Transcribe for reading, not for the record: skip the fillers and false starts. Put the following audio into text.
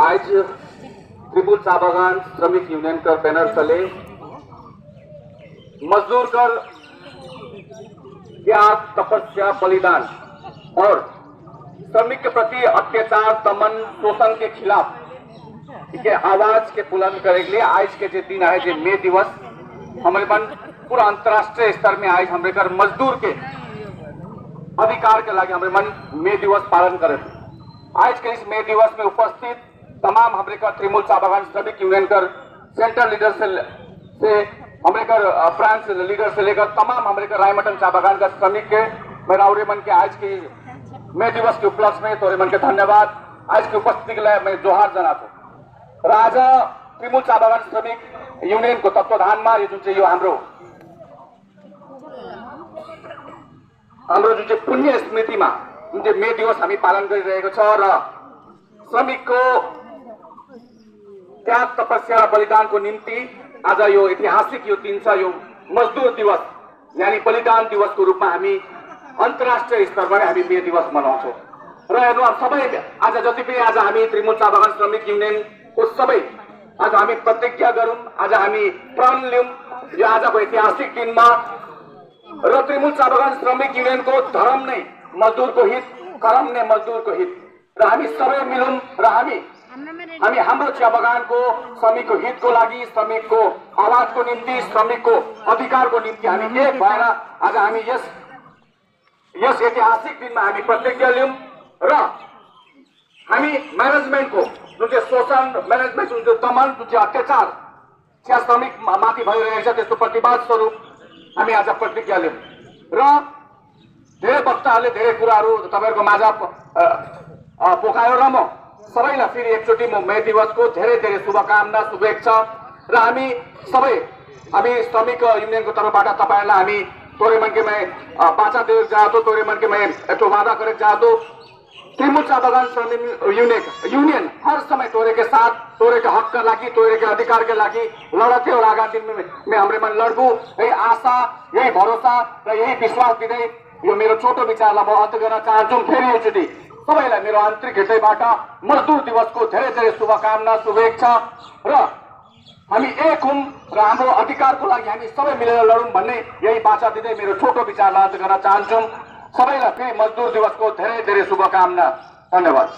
आज त्रिपुर चा बागान श्रमिक यूनियन का बैनर तले मजदूर कर त्याग, तपस्या, बलिदान और श्रमिक के प्रति अत्याचार, दमन, शोषण के खिलाफ के आवाज के बुलंद करने के लिए आज के जो दिन है, जो मई दिवस हमारे मन पूरा अंतर्राष्ट्रीय स्तर में आज हमारे घर मजदूर के अधिकार के लागे हमारे मन मई दिवस पालन करें। आज के इस मई दिवस में उपस्थित तमाम हमारे घर त्रिमूल चा बागान श्रमिक यूनियन कर सेंट्रल लीडर से हमारे घर ब्रांच लीडर से लेकर तमाम हमारे घर रायमटन चा बागान का श्रमिक के मेरा और मन के आज की मई दिवस के उपलक्ष्य में तोरे मन के धन्यवाद। आज की उपस्थिति के लिए मैं जोहार जनाता हूँ। राजा त्रिमूल चा बागान श्रमिक यूनियन को तत्वाधान में यो जुन चाहिँ यो हाम्रो जुन चाहिँ पुण्य स्मृतिमा जुन चाहिँ मई दिवस हामी पालन गरिरहेको छ र श्रमिकको त्याग, तपस्या र बलिदानको निम्ति आज यो ऐतिहासिक यो दिन छ। यो मजदूर दिवस यानी बलिदान दिवसको रूपमा हामी अन्तर्राष्ट्रिय स्तरमा हामी मई दिवस मनाउँछौँ र हेर्नु सबै आज जति पनि आज हामी त्रिमूल चा बागान श्रमिक युनियनको सबै आज हामी प्रतिज्ञा गरौँ, आज हामी प्रण लियौँ यो आजको ऐतिहासिक दिनमा र त्रिमूल चा बागान श्रमिक युनियनको धर्म नै मजदुरको हित, कर्म नै मजदुरको हित र हामी सबै मिलौँ र हामी हाम्रो चिया बगानको श्रमिकको हितको लागि, श्रमिकको आवाजको निम्ति, श्रमिकको अधिकारको निम्ति हामी एक भएर आज हामी यस ऐतिहासिक दिनमा हामी प्रतिज्ञा लियौँ र हामी म्यानेजमेन्टको जुन चाहिँ शोषण, म्यानेजमेन्ट जुन चाहिँ दमन, जुन चाहिँ अत्याचार चिया श्रमिक माथि भइरहेको छ त्यसको प्रतिवाद स्वरूप हामी आज प्रतिज्ञा लियौँ र धेरै वक्ताहरूले धेरै कुराहरू तपाईँहरूको माझ पोखायो र म सबैलाई फेरि एकचोटि म मई दिवसको धेरै धेरै शुभकामना, शुभेच्छा र हामी सबै श्रमिक यूनियन को तर्फबाट तपाईँहरूलाई हामी तोरे मन के मैं बाचा दे चाहता हूँ, तोरे मन के मैं एक वादा करे चाहता हूँ। त्रिमूल चा बागान श्रमिक यूनियन हर समय तोरे के साथ, तोरे के हक के लागी, तोरे के अधिकार के लागी लड़ते और आगामी दिन में हमरे मन लड़बू। यही आशा, यही भरोसा र यही विश्वास दिँदै यो मेरो छोटो विचारलाई म अन्त्य गर्न चाहन्छु। फेरि एकचोटि सबैलाई मेरो आन्तरिक हृदयबाट मजदूर दिवसको धेरै धेरै शुभकामना, शुभेच्छा र हामी एक हौं र हाम्रो अधिकारको लागि हामी सबै मिलेर लडौं भन्ने यही बाचा दिँदै मेरो छोटो विचारलाई अन्त्य गर्न चाहन्छु। सबैलाई फेरि मजदूर दिवसको धेरै धेरै शुभकामना। धन्यवाद।